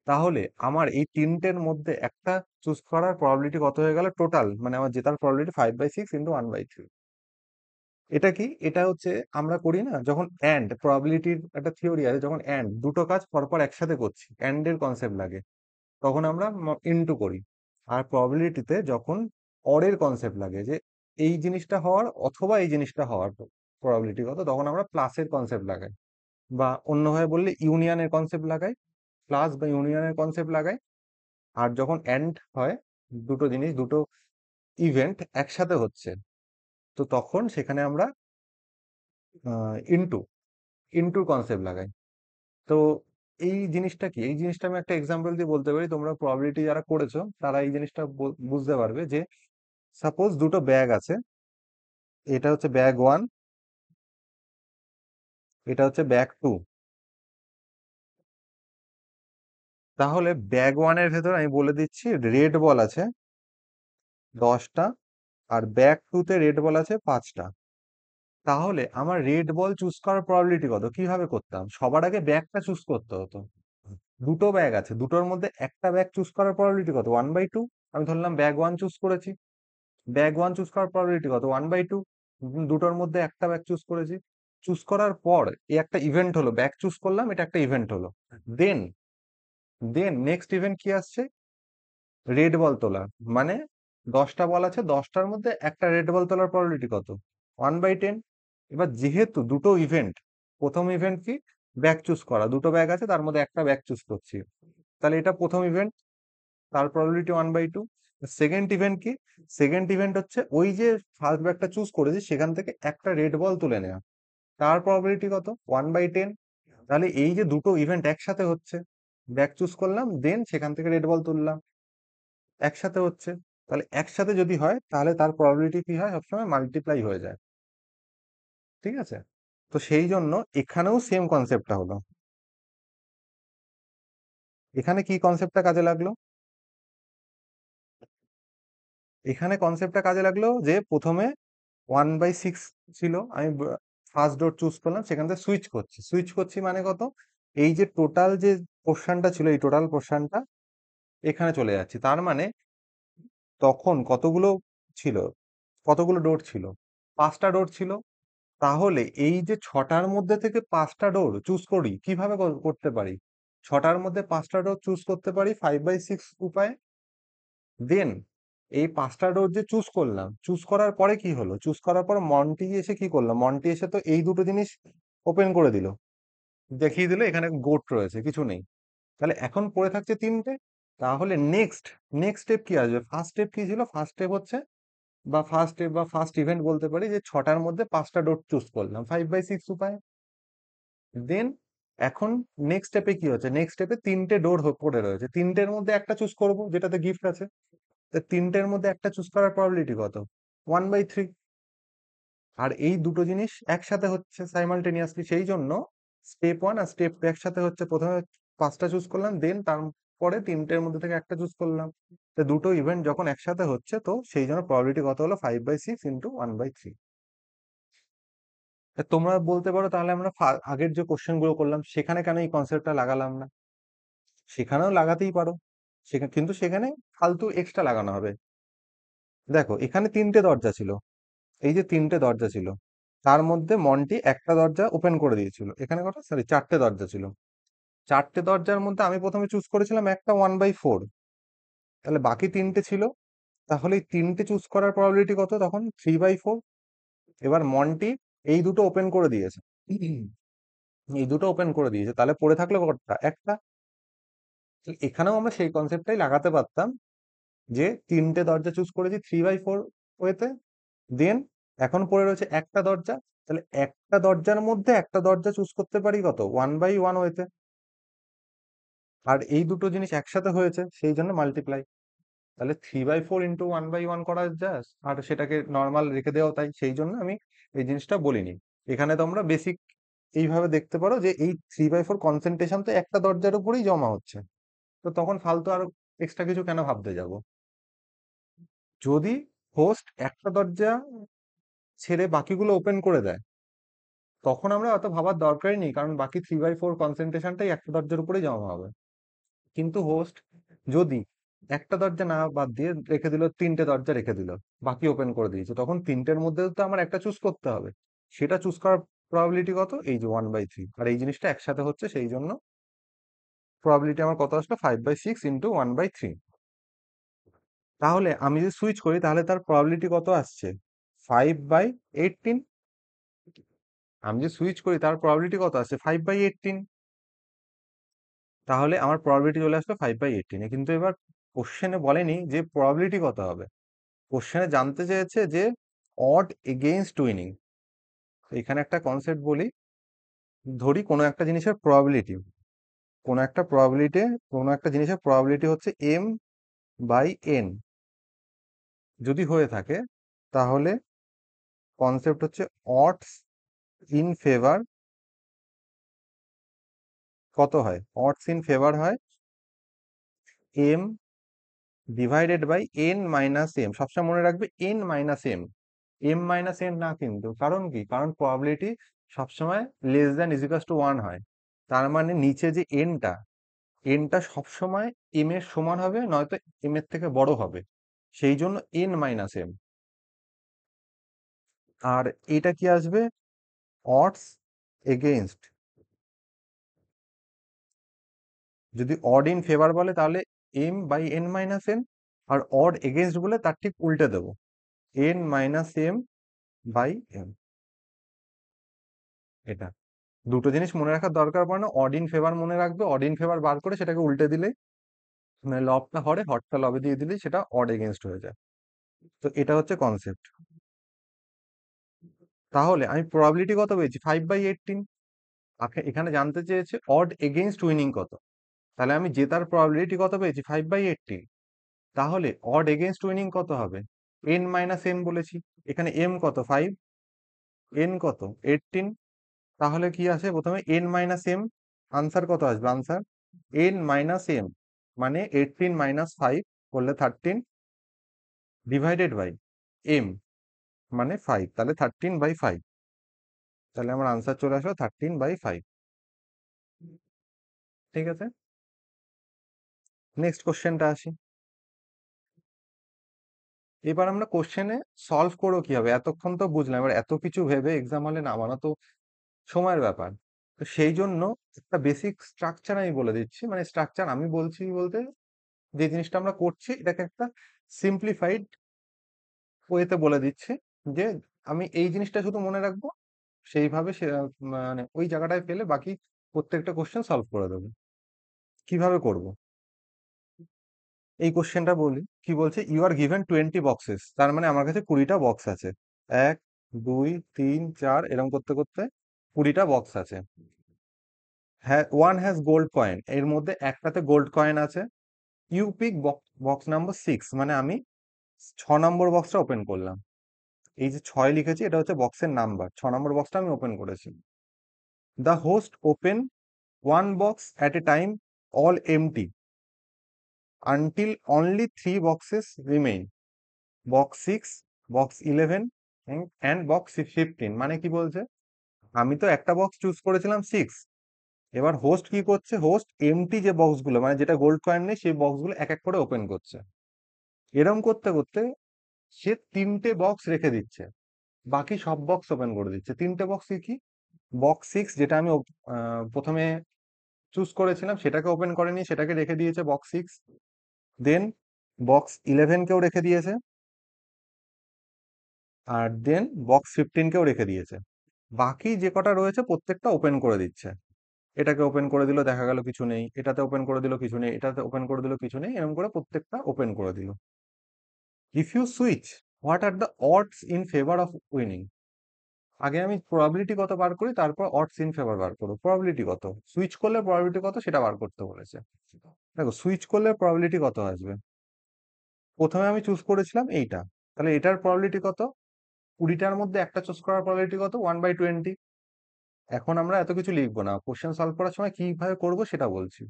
তাহলে আমার এই 3টের মধ্যে একটা চুজ করার প্রবাবিলিটি কত হয়ে গেল টোটাল, মানে আমার জেতার প্রবাবিলিটি 5/6 ইন্টু 1/3। এটা কি, এটা হচ্ছে আমরা করি না যখন অ্যান্ড, প্রবাবিলিটির একটা থিওরি আছে, যখন অ্যান্ড দুটো কাজ পরপর একসাথে করছি, অ্যান্ড এর কনসেপ্ট লাগে, তখন আমরা ইনটু করি। আর প্রবাবিলিটিতে যখন অরের কনসেপ্ট লাগে, যে এই জিনিসটা হওয়ার অথবা এই জিনিসটা হওয়ার প্রবাবিলিটি কত, তখন আমরা প্লাসের কনসেপ্ট লাগাই, বা অন্যভাবে বললে ইউনিয়নের কনসেপ্ট লাগাই, প্লাস বা ইউনিয়নের কনসেপ্ট লাগাই। আর যখন এন্ড হয়, দুটো জিনিস, দুটো ইভেন্ট একসাথে হচ্ছে, তো তখন সেখানে আমরা ইনটু ইনটুর কনসেপ্ট লাগাই। তো এই জিনিসটা কি, এই জিনিসটা আমি একটা এক্সাম্পল দিয়ে বলতে পারি, তোমরা প্রবাবিলিটি যারা করেছো তারা এই জিনিসটা বুঝতে পারবে। যে সাপোজ দুটো ব্যাগ আছে, এটা হচ্ছে ব্যাগ ওয়ান, এটা হচ্ছে ব্যাগ টু। তাহলে ব্যাগ ওয়ানের ভেতর আমি বলে দিচ্ছি রেড বল আছে 10টা, আর ব্যাগ টুতে রেড বল আছে 5টা। তাহলে আমার রেড বল চুজ করার প্রবাবিলিটি কত, কিভাবে করতাম? সবার আগে ব্যাগটা চুজ করতে হতো। দুটো ব্যাগ আছে, দুটোর মধ্যে একটা ব্যাগ চুজ করার প্রবাবিলিটি কত, 1/2। আমি ধরলাম ব্যাগ ওয়ান চুজ করেছি, ব্যাগ ওয়ান চুজ করার প্রবাবিলিটি কত, 1/2। দুটোর মধ্যে একটা ব্যাগ চুজ করেছি। চুজ করার পর এই একটা ইভেন্ট হলো, ব্যাগ চুজ করলাম, এটা একটা ইভেন্ট হলো। দেন দেন নেক্সট ইভেন্ট কি আসছে, রেড বল তোলা। মানে 10টা বল আছে, 10টার মধ্যে একটা রেড বল তোলার প্রবাবিলিটি কত, 1/10। এবার যেহেতু দুটো ইভেন্ট, প্রথম ইভেন্ট কি, ব্যাগ চুজ করা, দুটো ব্যাগ আছে তার মধ্যে একটা ব্যাগ চুজ করছি, তাহলে এটা প্রথম ইভেন্ট, তার প্রবাবিলিটি 1/2। সেকেন্ড ইভেন্ট কি, সেকেন্ড ইভেন্ট হচ্ছে ওই যে ফার্স্ট ব্যাগটা চুজ করেছি সেখান থেকে একটা রেড বল তুলে নেওয়া, তার প্রবাবিলিটি কত, 1/10। তাহলে এই যে দুটো ইভেন্ট একসাথে হচ্ছে, ব্যাগ চুজ করলাম দেন সেখান থেকে রেড বল তুললাম, একসাথে হচ্ছে। তাহলে একসাথে যদি হয় তাহলে তার প্রবাবিলিটি কি হয়, সবসময় মাল্টিপ্লাই হয়ে যায়। ঠিক আছে? তো সেই জন্য এখানেও সেম কনসেপ্টটা হলো। এখানে কি কনসেপ্টটা কাজে লাগলো, এখানে কনসেপ্টটা কাজে লাগলো যে প্রথমে 1/6 ছিল, আমি ফার্স্ট ডোর চুজ করলাম, সেখান থেকে সুইচ করছি, সুইচ করছি মানে কত, এই যে টোটাল যে পোর্শনটা ছিল, এই টোটাল পোর্শনটা এখানে চলে যাচ্ছে। তার মানে তখন কতগুলো ছিল, কতগুলো ডোর ছিল, 5টা ডোর ছিল। তাহলে এই যে 6টার মধ্যে থেকে 5টা ডোর চুজ করি, কিভাবে করতে পারি, 6টার মধ্যে 5টা ডোর চুজ করতে পারি 5/6 উপায়ে। দেন এই 5টা ডোর যে চুজ করলাম, চুজ করার পরে কি হলো, চুজ করার পর মন্টি এসে কি করলো, মন্টি এসে তো এই দুটো জিনিস ওপেন করে দিল, দেখিয়ে দিল এখানে গোট রয়েছে, কিছু নেই। তাহলে এখন পড়ে থাকছে 3টে। তাহলে নেক্সট নেক্সট স্টেপ কি আসবে, ফার্স্ট স্টেপ কি ছিল, ফার্স্ট স্টেপ হচ্ছে, বা ফার্স্ট স্টেপ বা ফার্স্ট ইভেন্ট বলতে পারি, যে 6টার মধ্যে 5টা ডোর চুজ করলাম 5/6 উপায়। দেন এখন নেক্সট স্টেপে কি হচ্ছে, নেক্সট স্টেপে 3টে ডোর পড়ে রয়েছে, 3টের মধ্যে একটা চুজ করব যেটাতে গিফট আছে। তো 3টের মধ্যে একটা চুজ করার প্রবাবিলিটি কত, 1/3। আর এই দুটো জিনিস একসাথে হচ্ছে সাইমালটেনিয়াসলি, সেই জন্য স্টেপ ওয়ান আর স্টেপ টু একসাথে হচ্ছে। প্রথমে 5টা চুজ করলাম, দেন তারপরে 3টের মধ্যে থেকে একটা চুজ করলাম। তো দুটো ইভেন্ট যখন একসাথে হচ্ছে, তো সেই জন্য প্রবাবিলিটি কত হলো, 5/6 ইন্টু 1/3। তোমরা বলতে পারো তাহলে আমরা আগের যে কোশ্চেন গুলো করলাম সেখানে কেন এই কনসেপ্টটা লাগালাম না, সেখানেও লাগাতেই পারো, সেখানে কিন্তু সেখানে ফালতু এক্সট্রা লাগানো হবে। দেখো এখানে 3টে দরজা ছিল, এই যে 3টে দরজা ছিল, তার মধ্যে মন্টি একটা দরজা ওপেন করে দিয়েছিল, এখানে কত, সরি 4টে দরজা ছিল, 4টে দরজার মধ্যে আমি প্রথমে চুজ করেছিলাম একটা 1/4, তাহলে বাকি 3টে ছিল। তাহলে এই 3টে চুজ করার প্রবাবিলিটি কত, তখন 3/4। এবার মন্টি এই দুটো ওপেন করে দিয়েছে, এই দুটো ওপেন করে দিয়েছে, তাহলে পড়ে থাকলো কতটা, একটা। এখানেও আমরা সেই কনসেপ্টটাই লাগাতে পারতাম, যে 3টে দরজা চুজ করেছি 3/4 ওয়েতে। দেন এখন পড়ে রয়েছে একটা দরজা, তাহলে একটা দরজার মধ্যে একটা দরজা চুজ করতে পারি কত, 1/1 ওয়েতে। আর এই দুটো জিনিস একসাথে হয়েছে, সেই জন্য মাল্টিপ্লাই। তাহলে 3/4 ইন্টু 1/1 করা যায়, আর সেটাকে নর্মাল রেখে দেওয়া, তাই সেই জন্য আমি এই জিনিসটা বলিনি। এখানে তোমরা বেসিক এইভাবে দেখতে পারো, যে এই 3/4 কনসেন্ট্রেশন তো একটা দরজার উপরেই জমা হচ্ছে, তো তখন ফালতু আরো এক্সট্রা কিছু কেন ভাবতে যাব। যদি হোস্ট একটা দরজা ছেড়ে বাকিগুলো ওপেন করে দেয়, তখন আমরা অত ভাবার দরকারই নেই, কারণ বাকি 3/4 কনসেন্ট্রেশনটাই একটা দরজার উপরেই জমা হবে। কিন্তু হোস্ট যদি একটা দরজা না বাদ দিয়ে রেখে দিল, 3টে দরজা রেখে দিল, বাকি ওপেন করে দিয়েছে, তখন 3টের মধ্যে তো আমার একটা চুজ করতে হবে। সেটা চুজ করার প্রবাবিলিটি কত, এই যে 1/3। আর এই জিনিসটা একসাথে হচ্ছে, সেই জন্য প্রবাবিলিটি আমার কত আসলো, 5/6 ইন্টু 1/3। তাহলে আমি যদি সুইচ করি তাহলে তার প্রবাবিলিটি কত আসছে? 5/18। আমি যদি সুইচ করি তার প্রবাবিলিটি কত আসছে? 5/18। তাহলে আমার প্রবাবিলিটি চলে আসলো 5/18 কিন্তু এবার কোশ্চেনে বলেনি যে প্রবাবিলিটি কত হবে। কোশ্চেনে জানতে চেয়েছে যে অড এগেইনস্ট উইনিং। এখানে একটা কনসেপ্ট বলি, ধরি কোনো একটা জিনিসের প্রবাবিলিটি, কোনো একটা জিনিসের প্রবাবিলিটি হচ্ছে m/n যদি হয়ে থাকে, তাহলে কনসেপ্ট হচ্ছে অডস ইন ফেভার কত হয়? অডস ইন ফেভার হয় m ডিভাইডেড বাই n-m। সবসময় মনে রাখবে n-m, m-n না কিন্তু, কারণ কি? কারণ প্রবাবিলিটি সবসময় less than is equals to 1 হয়। তার মানে নিচে যে n টা সবসময় m এর সমান হবে, নয়তো m এর থেকে বড় হবে, সেই জন্য n-m। আর এটা কি আসবে? Ods against. যদি অড ইন ফেভার বলে তাহলে m/n-n, আর অড এগেইনস্ট বলে তার ঠিক উল্টে দেবো, n-m/m। এটা দুটো জিনিস মনে রাখার দরকার পড়ে না, অড ইন ফেভার মনে রাখবে, অড ইন ফেভার বার করে সেটাকে উল্টে দিলে, মানে লবটা হরে হরটা লবে দিয়ে দিলেই সেটা অড এগেইনস্ট হয়ে যায়। তো এটা হচ্ছে কনসেপ্ট। তাহলে আমি প্রবাবিলিটি কত পেয়েছি? 5/18। এখানে জানতে চেয়েছে অড এগেইনস্ট উইনিং কত। তাহলে আমি জেতার প্রবাবিলিটি কত পেয়েছি? 5/18। তাহলে অড এগেইনস্ট উইনিং কত হবে? n-m বলেছি। এখানে m কত? 5। n কত? 18। তাহলে কি আসে প্রথমে? n-m। আনসার কত আসবে? আনসার n-m মানে 18 - 5 করলে 13 ডিভাইডেড বাই m মানে 5, তাহলে 13/5। তাহলে আমার আনসার চলে আসবে 13/5। ঠিক আছে, নেক্সট কোশ্চেনটা আসি। এবার আমরা কোশ্চেনে সলভ করবো কিভাবে? এতক্ষণ তো বুঝলাম, এবার এত কিছু ভেবে এক্সাম হলে নামানো তো সময়ের ব্যাপার। তো সেই জন্য একটা বেসিক স্ট্রাকচার আমি বলে দিচ্ছি, মানে স্ট্রাকচার আমি বলছি বলতে, যে জিনিসটা আমরা করছি এটাকে একটা সিম্পলিফাইড ওয়েতে বলে দিচ্ছি, যে আমি এই জিনিসটা শুধু মনে রাখবো, সেইভাবে সে মানে ওই জায়গাটায় পেলে বাকি প্রত্যেকটা কোশ্চেন সলভ করে দেবো। কিভাবে করব? এই কোশ্চেনটা বলি, কি বলছে? ইউ আর গিভেন 20 বক্সেস, তার মানে আমার কাছে 20টা বক্স আছে। 1 2 3 4 এরকম করতে করতে 20টা বক্স আছে। হ্যাঁ, ওয়ান হ্যাজ গোল্ড কয়েন, এর মধ্যে একটাতে গোল্ড কয়েন আছে। ইউ পিক বক্স নাম্বার 6, মানে আমি 6 নম্বর বক্সটা ওপেন করলাম। এই যে 6 লিখেছি এটা হচ্ছে বক্সের নাম্বার, 6 নম্বর বক্সটা আমি ওপেন করেছি। The host open one box at a time, all empty, until only 3 boxes remain, box 6, box 11 and box 15। মানে কি বলছে? আমি তো একটা বক্স চুজ করেছিলাম 6, এবার হোস্ট কি করছে? হোস্ট এমটি যে বক্সগুলো, মানে যেটা গোল্ড কয়েন নেই, সেই বক্সগুলো এক এক করে ওপেন করছে। এরম করতে করতে সে 3টে বক্স রেখে দিচ্ছে, বাকি সব বক্স ওপেন করে দিচ্ছে। 3টে বক্স কি কি? বক্স 6 যেটা আমি প্রথমে চুজ করেছিলাম সেটাকে ওপেন করেনি, সেটাকে রেখে দিয়েছে বক্স 6। দেন বক্স 11 কেও রেখে দিয়েছে, আর দেন বক্স 15 কেও রেখে দিয়েছে। বাকি যে কটা রয়েছে প্রত্যেকটা ওপেন করে দিচ্ছে। এটাকে ওপেন করে দিল, দেখা গেল কিছু নেই, এটাতে ওপেন করে দিল কিছু নেই, এটাতে ওপেন করে দিল কিছু নেই, এরকম করে প্রত্যেকটা ওপেন করে দিল। If you switch, what are the odds in favour of winning. আগে আমি প্রবাবিলিটি কত বার করি, তারপর অডস ইন ফেভার বার করবো। প্রবাবিলিটি কত, সুইচ করলে প্রবাবিলিটি কত সেটা বার করতে বলেছে। দেখো, সুইচ করলে প্রবাবিলিটি কত আসবে? প্রথমে আমি চুজ করেছিলাম এইটা, তাহলে এটার প্রবাবিলিটি কত? 20টার মধ্যে একটা চুজ করার প্রবাবিলিটি কত? 1/20। এখন আমরা এত কিছু লিখবো না, কোশ্চেন সলভ করার সময় কিভাবে করব সেটা বলছি।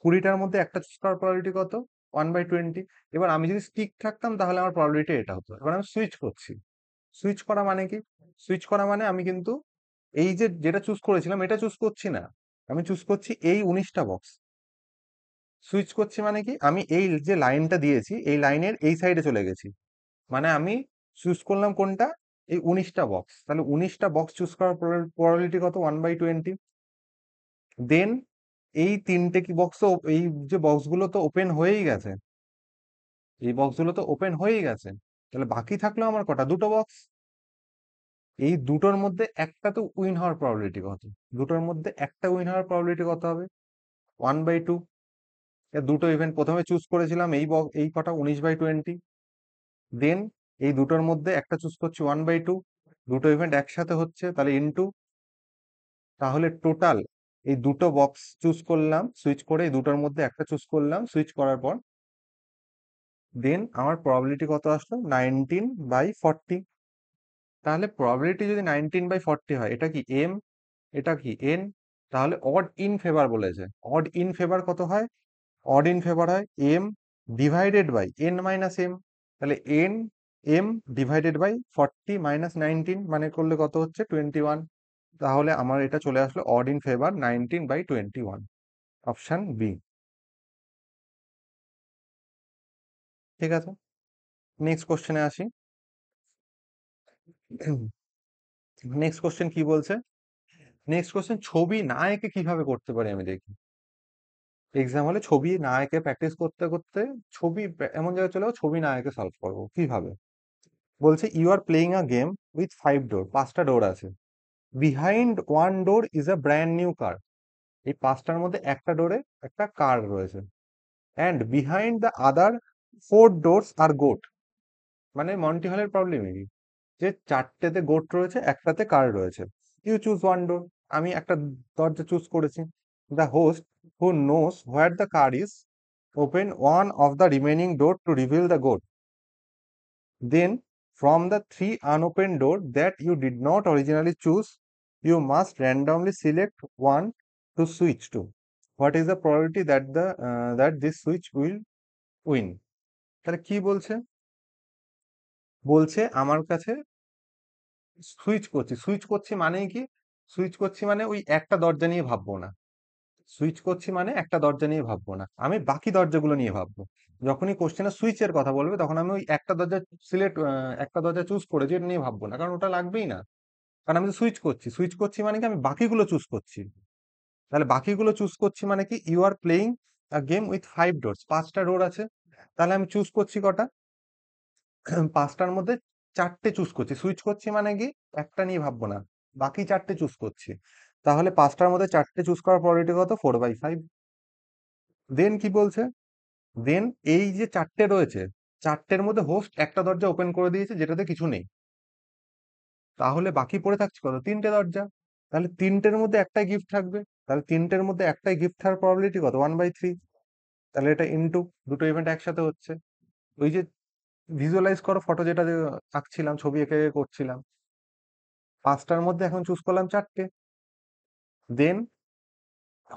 20টার মধ্যে একটা চুজ করার প্রবাবিলিটি কত? 1/20। এবার আমি যদি স্টিক থাকতাম তাহলে আমার প্রবাবিলিটি এটা হতো। এবার আমি সুইচ করছি। সুইচ করা মানে কি? সুইচ করা মানে আমি কিন্তু এই যে যেটা চুজ করেছিলাম এটা চুজ করছি না, আমি চুজ করছি এই 19টা বক্স। সুইচ করছি মানে কি? আমি এই যে লাইনটা দিয়েছি এই লাইনের এই সাইডে চলে গেছি, মানে আমি চুজ করলাম কোনটা? এই 19টা বক্স। তাহলে 19টা বক্স চুজ করার প্রবাবিলিটি কত? 1/20। দেন এই 3টে কি বক্স, এই যে বক্সগুলো তো ওপেন হয়েই গেছে, এই বক্সগুলো তো ওপেন হয়েই গেছে, তাহলে বাকি থাকলো আমার কটা, দুটো বক্স। এই দুটোর মধ্যে একটা তো উইন হওয়ার প্রবাবিলিটি কত? দুটোর মধ্যে একটা উইন হওয়ার প্রবাবিলিটি কত হবে? 1/2। দুটো ইভেন্ট প্রথমে চুজ করেছিলাম এই কটা 19/20। দেন এই দুটোর মধ্যে একটা চুজ করছি 1/2। দুটো ইভেন্ট একসাথে হচ্ছে, তাহলে ইনটু। তাহলে টোটাল এই দুটো বক্স চুজ করলাম, সুইচ করে এই দুটোর মধ্যে একটা চুজ করলাম, সুইচ করার পর দেন আমার প্রবাবিলিটি কত আসলো? 19/40। তাহলে প্রবাবিলিটি যদি 19/40 হয়, এটা কি এম, এটা কি এন, তাহলে অড ইন ফেভার বলেছে। অড ইন ফেভার কত হয়? অড ইন ফেভার হয় m divided by n minus m. তাহলে এম ডিভাইডেড বাই 40 মাইনাস 19 মানে করলে কত হচ্ছে? 21। তাহলে আমার এটা চলে আসলো odd in favour 19/21, option B. ঠিক আছে, নেক্সট কোশ্চেনে আসি। নেক্সট কোশ্চেন কি বলছে? নেক্সট কোশ্চেন, ছবি না এঁকে কিভাবে করতে পারি আমি দেখি। এক্সাম হলে ছবি না এঁকে প্র্যাকটিস করতে করতে এমন জায়গায় চলে যাবো, ছবি না এঁকে সলভ করবো কিভাবে। বলছে you are playing a game with 5 door, 5টা ডোর আছে। Behind one door is a brand new car. এই 5টার মধ্যে একটা ডোরে একটা কার রয়েছে। And behind the other 4 doors are goat. মানে মন্টি হলের প্রবলেম কি, যে 4টেতে গোট রয়েছে, একটাতে কার রয়েছে। You choose one door. আমি একটা দরজা চুজ করেছি। The host who knows where the car is open one of the remaining door to reveal the goat. Then, from the three unopened doors that you did not originally choose, you must randomly select one to switch to. What is the probability that that this switch will win? তাহলে কি বলছে? বলছে আমার কাছে switch করছি মানে কি? Switch করছি মানে ওই একটা দরজা নিয়ে ভাববো না। সুইচ করছি মানে একটা দরজা নিয়ে ভাববো না, আমি বাকি দরজাগুলো নিয়ে ভাববো। যখনই কোশ্চেনে সুইচের কথা বলবে, তখন আমি ওই একটা দরজা চুজ করেছি এটা নিয়ে ভাববো না, কারণ ওটা লাগবেই না। কারণ আমি তো সুইচ করছি মানে কি আমি বাকিগুলো চুজ করছি। তাহলে বাকিগুলো চুজ করছি মানে কি, you are playing a game with 5 doors, 5টা ডোর আছে। তাহলে আমি চুজ করছি কটা? 5টার মধ্যে 4টে চুজ করছি। সুইচ করছি মানে কি একটা নিয়ে ভাববো না, বাকি 4টে চুজ করছি। তাহলে 5টার মধ্যে 4টে চুজ করার প্রবাবিলিটি কত? 4/5। দেন কি বলছে? দেন এই যে 4টে রয়েছে, 4টের মধ্যে হোস্ট একটা দরজা ওপেন করে দিয়েছে যেটাতে কিছু নেই। তাহলে বাকি পড়ে থাকছে কত? 3টে দরজা। তাহলে 3টের মধ্যে একটাই গিফট থাকবে। তাহলে 3টের মধ্যে একটাই গিফট থাকার প্রবাবিলিটি কত? 1/3। তাহলে এটা ইনটু, দুটো ইভেন্ট একসাথে হচ্ছে। ওই যে ভিজুয়ালাইজ করো ফটো, যেটা আঁকছিলাম, ছবি এঁকে করছিলাম। 5টার মধ্যে এখন চুজ করলাম 4টে। দেন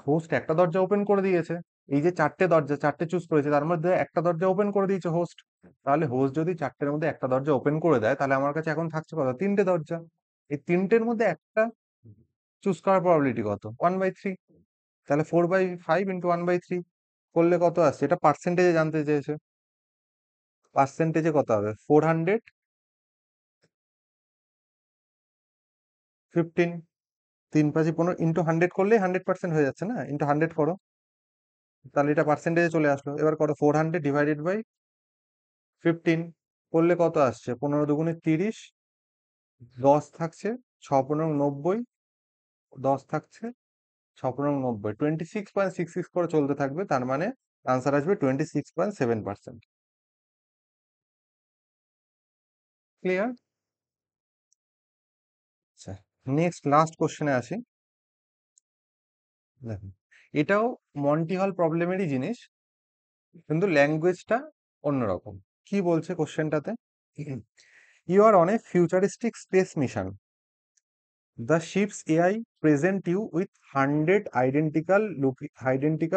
হোস্ট একটা দরজা ওপেন করে দিয়েছে। এই যে 4টে দরজা, 4টে চুজ করেছে, তার মধ্যে একটা দরজা ওপেন করে দিয়েছে হোস্ট। তাহলে হোস্ট যদি 4টের মধ্যে একটা দরজা ওপেন করে দেয়, তাহলে আমার কাছে এখন থাকছে কত? 3টে দরজা। এই 3টের মধ্যে একটা চুজ করার প্রবাবিলিটি কত? 1/3। তাহলে 4/5 ইন্টু 1/3 করলে কত আসছে? এটা পার্সেন্টেজে জানতে চেয়েছে। পার্সেন্টেজে কত হবে? 415। 3×5 = 15 ইন্টু 100 করলেই 100% হয়ে যাচ্ছে না? ইন্টু 100 করো, তাহলে এটা পার্সেন্টেজে চলে আসলো। এবার করো 400 ÷ 15 করলে কত আসছে? 15×2 = 30। 10 থাকছে, 6×15 = 90। 10 থাকছে, 6×15 = 90। 26.66 করে চলতে থাকবে, তার মানে আনসার আসবে 26.7%। ক্লিয়ার? আচ্ছা, নেক্সট লাস্ট কোশ্চেনে আসি। দেখুন, এটাও মন্টি হল প্রবলেমেরই জিনিস, কিন্তু ল্যাঙ্গুয়েজটা অন্যরকম। কি বলছে কোশ্চেনটাতে? You are on a futuristic space mission. The ship's AI present you with 100 identical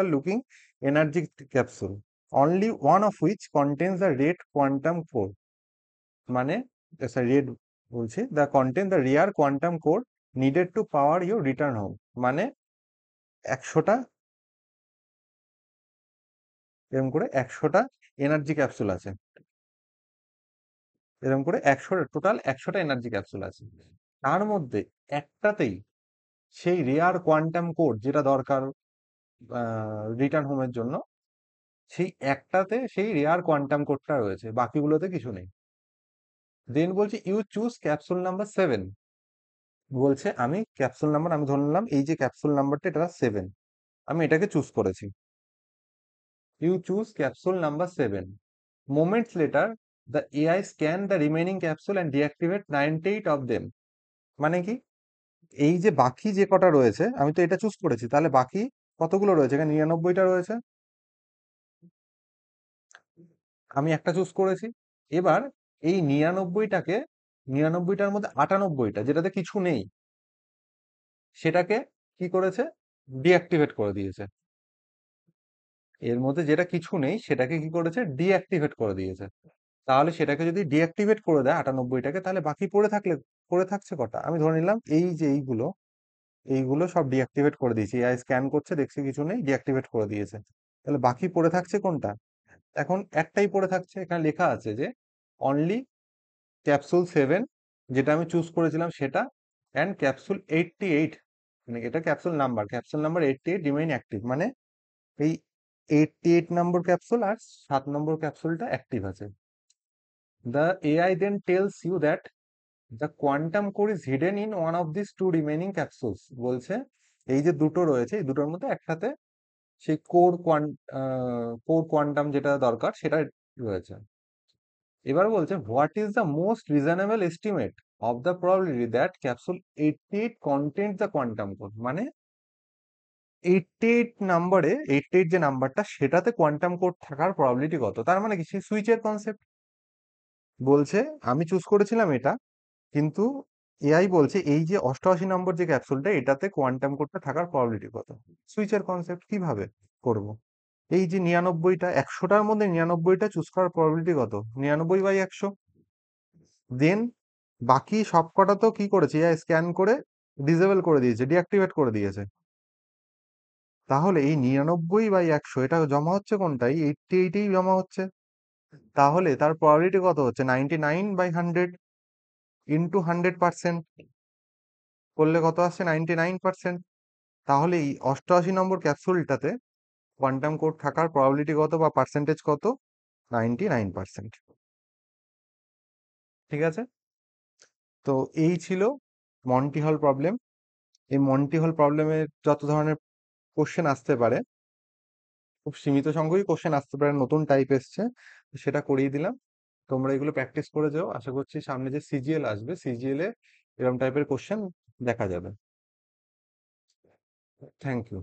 looking energy capsule, only one of which contains the red quantum core. মানে রেড বলছে, the rare quantum core needed to power your return home. মানে 100টা, এরকম করে 100টা energy capsule আছে। এরকম করে 100টা, total 100টা energy capsule আছে। তার মধ্যে একটাতেই সেই রেয়ার কোয়ান্টাম কোড যেটা দরকার রিটার্ন হোমের জন্য, সেই একটাতে সেই রেয়ার কোয়ান্টাম কোডটা রয়েছে, বাকিগুলোতে কিছু নেই। দেন বলছে ইউ চুজ ক্যাপসুল নাম্বার 7। বলছে আমি ধরে নিলাম এই যে ক্যাপসুল নাম্বারটা এটা 7, আমি এটাকে চুজ করেছি। You choose capsule number 7। Moments later the AI scan the remaining capsule and deactivate 98 of them. মানে কি, এই যে বাকি যে কটা রয়েছে, আমি তো এটা চুজ করেছি, তাহলে বাকি কতগুলো রয়েছে? এখানে 99টা রয়েছে, আমি একটা চুজ করেছি। এবার এই 99টাকে, 99টার মধ্যে 98টা যেটাতে কিছু নেই, সেটাকে কি করেছে? ডিঅ্যাক্টিভেট করে দিয়েছে। এর মধ্যে যেটা কিছু নেই সেটাকে কি করেছে? ডিঅ্যাক্টিভেট করে দিয়েছে। তাহলে সেটাকে যদি ডিঅ্যাক্টিভেট করে দেয় 98টাকে, তাহলে বাকি পড়ে থাকছে কটা? আমি ধরে নিলাম এই যে এইগুলো সব ডিঅ্যাক্টিভেট করে দিয়েছি, এআই স্ক্যান করছে, দেখছি কিছু নেই, ডিঅ্যাক্টিভেট করে দিয়েছে। তাহলে বাকি পড়ে থাকছে কোনটা? এখন একটাই পড়ে থাকছে, এখানে লেখা আছে যে অনলি ক্যাপসুল 7, যেটা আমি চুজ করেছিলাম সেটা, অ্যান্ড ক্যাপসুল 88, মানে এটা ক্যাপসুল নাম্বার 88 রিমেইন অ্যাক্টিভ। মানে এই 88 নম্বর ক্যাপসুল আর 7 নম্বর ক্যাপসুলটা অ্যাক্টিভ আছে। The AI then tells you that the quantum core is hidden in one of this two remaining capsules. বলছে এই যে দুটো রয়েছে, এই দুটোর মধ্যে একটাতে সেই কোর কোয়ান্টাম যেটা দরকার সেটা রয়েছে। এবার বলছে what is the most reasonable estimate of the probability that capsule 88 content the quantum code. মানে 88 যে নাম্বারটা, সেটাতে কোয়ান্টাম কোড থাকার প্রবাবিলিটি কত? তার মানে কি, সেই সুইচের কনসেপ্ট। বলছে আমি চুজ করেছিলাম এটা, কিন্তু এআই বলছে এই যে 88 নম্বর যে ক্যাপসুলটা, এটাতে কোয়ান্টাম কোডটা থাকার প্রবাবিলিটি কত? সুইচের কনসেপ্ট কিভাবে করব? এই যে 99টা, 100টার মধ্যে 99টা চুজ করার প্রবাবিলিটি কত? 99/100। দেন বাকি সবকটা তো কি করেছে? এআই স্ক্যান করে ডিসেবল করে দিয়েছে, ডিঅ্যাক্টিভেট করে দিয়েছে। তাহলে এই 99/100 এটা জমা হচ্ছে কোনটা? এই 88এই জমা হচ্ছে। তাহলে তার প্রবাবিলিটি কত হচ্ছে? 99/100 ইন্টু 100% করলে কত আসছে? 99%। তাহলে এই 88 নম্বর ক্যাপসুলটাতে কোয়ান্টাম কোড থাকার প্রবাবিলিটি কত বা পার্সেন্টেজ কত? 99%। ঠিক আছে? তো এই ছিল মন্টি হল প্রবলেম। এই মন্টি হল প্রবলেমে যত ধরনের কোশ্চেন আসতে পারে, খুব সীমিত সংখ্যকই কোশ্চেন আসতে পারে, নতুন টাইপ এসছে, সেটা করিয়ে দিলাম। তোমরা এগুলো প্র্যাকটিস করে যাও, আশা করছি সামনে যে সিজিএল আসবে, সিজিএল এ এরকম টাইপের কোশ্চেন দেখা যাবে। Thank you.